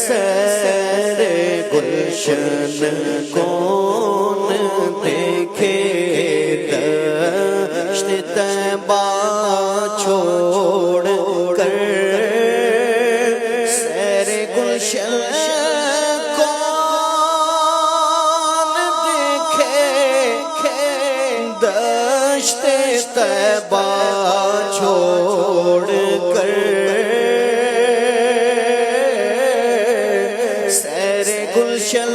سیر گلشن کون دیکھے دشت طیبہ چھوڑ کر سیر گلشن کون دیکھے دشت طیبہ چھوڑ کر سیر گلشن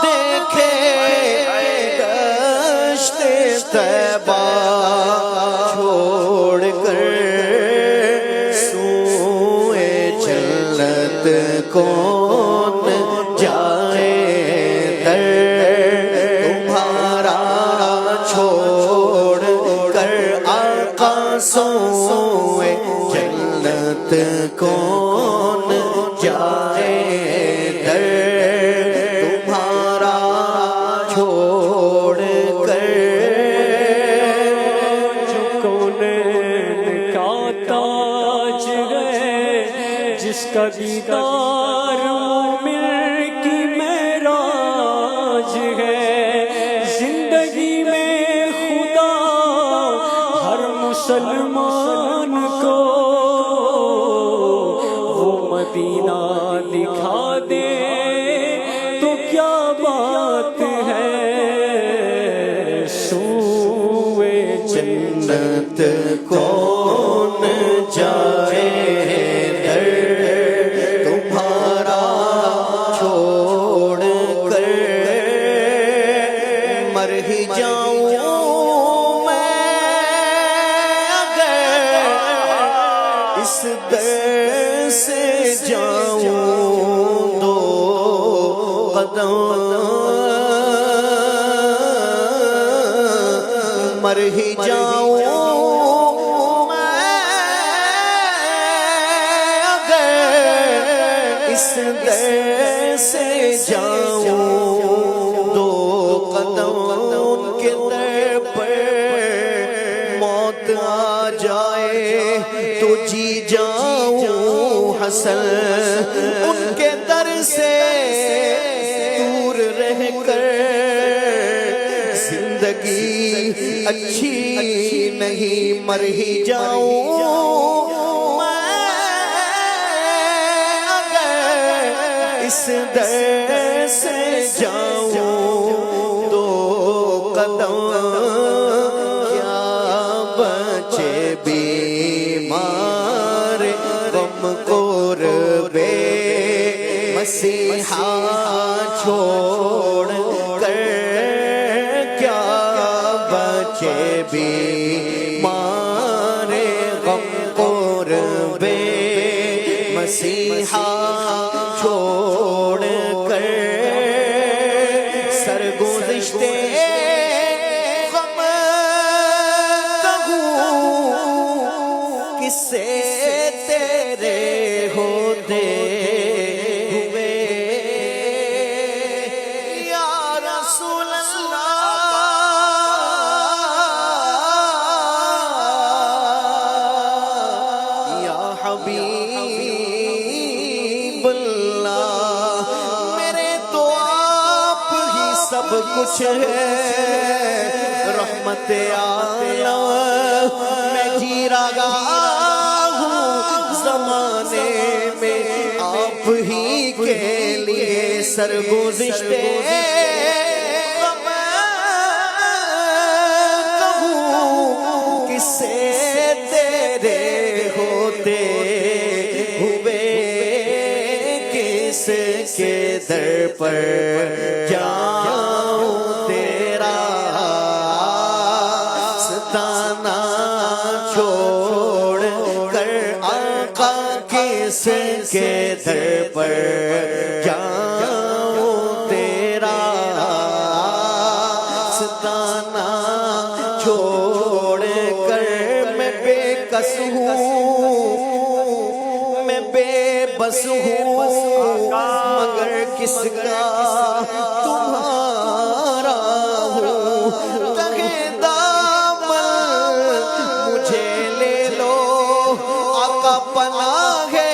دیکھے دشت طیبہ چھوڑ کر سوئے جنت کون جائے در تمہارا چھوڑ کر آقا سوئے جنت کون جائے در تمہارا چھوڑ کر جو کونین کا تاج ہے جس کا دیدار مومن کی معراج ہے زندگی میں خدا ہر مسلمان کو وہ مدینہ دکھا دے تو کیا بات ہے سوئے جنت کون جائے در تمہارا چھوڑ کر مر ہی جاؤں میں اگر اس در سے جاؤں دو قدم مر ہی جاؤں میں اگر اس در سے جاؤں دو قدم ان کے در پر موت آ جائے تو جی جاؤں حسن ان کے در سے دور رہ کر زندگی اچھی نہیں مر ہی جاؤں میں اگر اس در سے جاؤں دو قدم کیا بچے بیمار غم قربے مسیحا چھوڑ کر کیا بچے بیمار غم قربے مسیحا چھوڑ کر سرگزشتے غم کہوں کس سے تیرے ہوتے ہوئے یا رسول اللہ یا حبیب اللہ میرے تو آپ ہی سب کچھ ہے رحمت عالم میں جی رہا ہوں زمانے میں آپ ہی کے لیے سرگزشتے غم کہوں کس سے تیرے ہوتے ہوئے کس کے در پر جاؤں تیرا ستانا چھوڑ کر آقا کس کے در پر جاؤں تیرا ستانا چھوڑ کر میں بے کس ہوں میں بے بس ہوں مگر کس کا تمہارا ہوں کہے دامن مجھے لے لو کا پناہ ہے،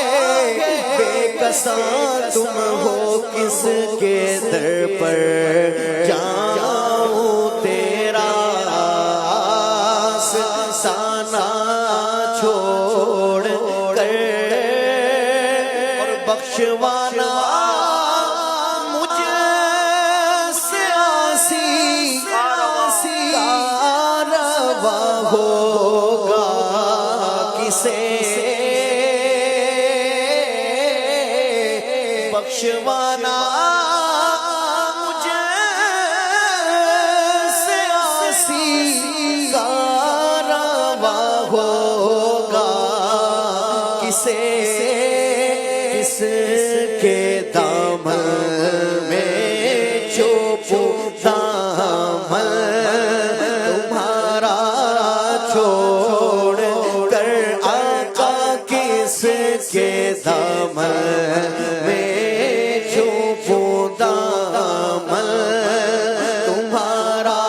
بے کساں تم ہو کس کے در پر جاؤں، تیرا آستانہ چھوڑ کر، اور بخشوانا مجھ سے آسی کاروا ہوگا کسے، بخشوانا مجھ سے آسی کاروا ہوگا کسے، کس کے دامن میں چھپوں دامن تمہارا چھوڑ کر، آقا کس کے دامن میں چھپوں دامن تمہارا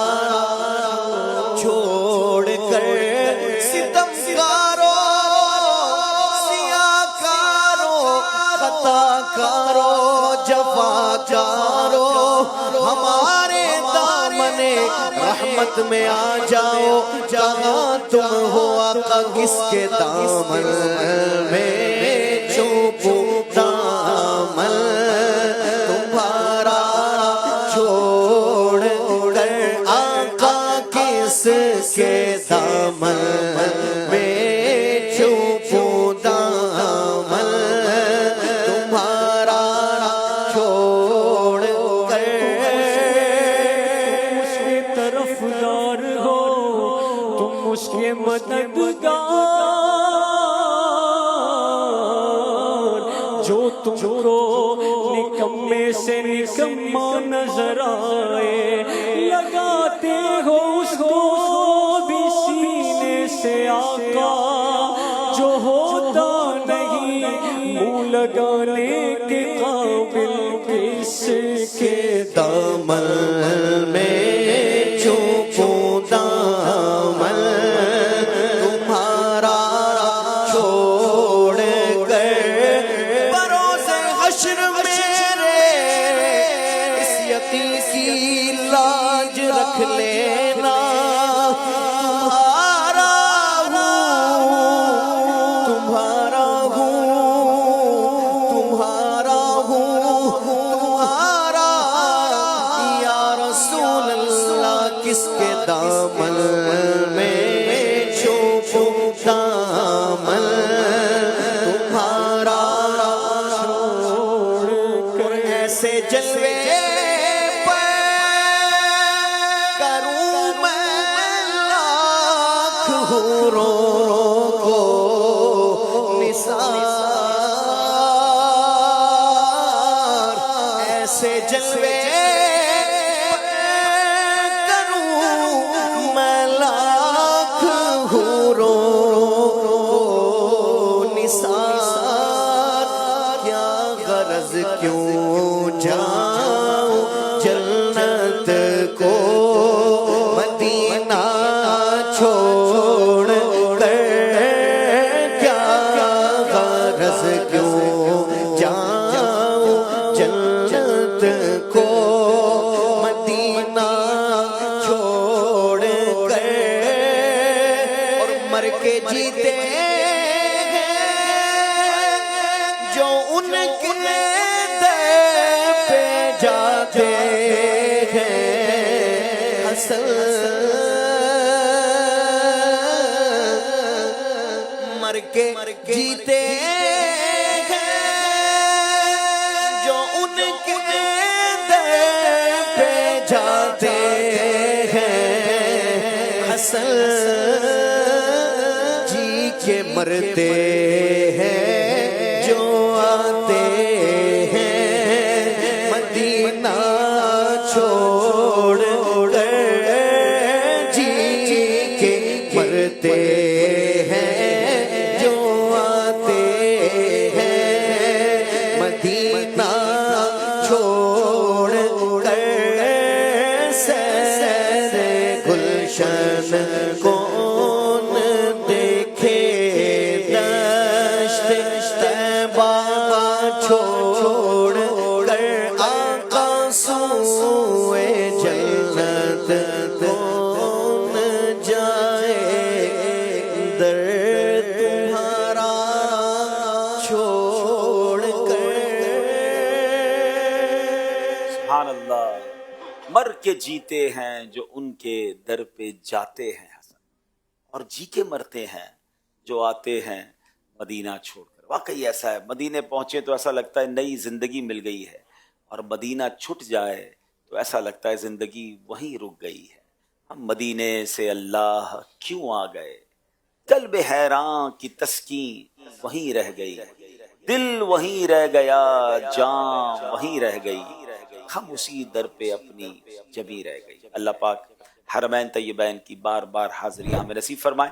چھوڑ کر، ستمگارو سیاہ کارو خطا کارو جفا کارو، ہمارے دامن رحمت میں آ جاؤ، جہاں تم ہو آقا کس کے دامن میں چھپوں دامن تمہارا چھوڑ کر، آقا کس کے دامن میں چھپوں دامن تمہارا چھوڑ کر، اس کے طرفدار ہو تم اس کے مددگار، جو تم کو نکمے سے نکما نظر آئے، لگاتے ہو اس کو بھی سینے سے آقا، جو ہوتا نہیں منہ لگانے کے قابل کس کے دامن میں چھپوں دامن تمہارا چھوڑ کر، بروز حشر میرے اس یتیم کی لاج رکھ لینا، تمہارا ہوں تمہارا ہوں تمہارا ہوں تمہارا، یا رسول اللہ کس کے دامن میں چھپوں دامن تمہارا چھوڑ کر، ایسے جلوے کروں میں لاکھ حوروں کو نثار، ایسے جلوے کروں میں لاکھ حوروں کو نثار، کیا غرض کیوں جاؤں جنت کو مدینہ چھوڑ کر، کیا غرض کیوں جاؤں جنت کو مدینہ چھوڑ کر، اور مر کے جیتے جو ان کے در پہ جاتے ہیں، حسن مر کے جیتے ہیں جو ان کے در پہ جاتے ہیں، حسن جی کے مرتے ہیں جو آتے ہیں مدینہ چھوڑ کر، جی کے مرتے ہیں جو آتے ہیں مدینہ چھوڑ کر، سیر گلشن کون دیکھے بار چھوڑ کر آقا سوئے جنت کون جائے در تمہارا چھوڑ کر. سبحان اللہ. مر کے جیتے ہیں جو ان کے در پہ جاتے ہیں حسن، اور جی کے مرتے ہیں جو آتے ہیں مدینہ چھوڑ کر. واقعی ایسا ہے، مدینے پہنچے تو ایسا لگتا ہے نئی زندگی مل گئی ہے، اور مدینہ چھٹ جائے تو ایسا لگتا ہے زندگی وہیں رک گئی ہے. ہم مدینے سے اللہ کیوں آ گئے، قلب حیران کی تسکین وہیں رہ گئی، دل وہیں رہ گیا، جان وہیں رہ گئی، ہم اسی در پہ اپنی جمی رہ گئی. اللہ پاک حرمین طیبین کی بار بار حاضری ہمیں نصیب فرمائے.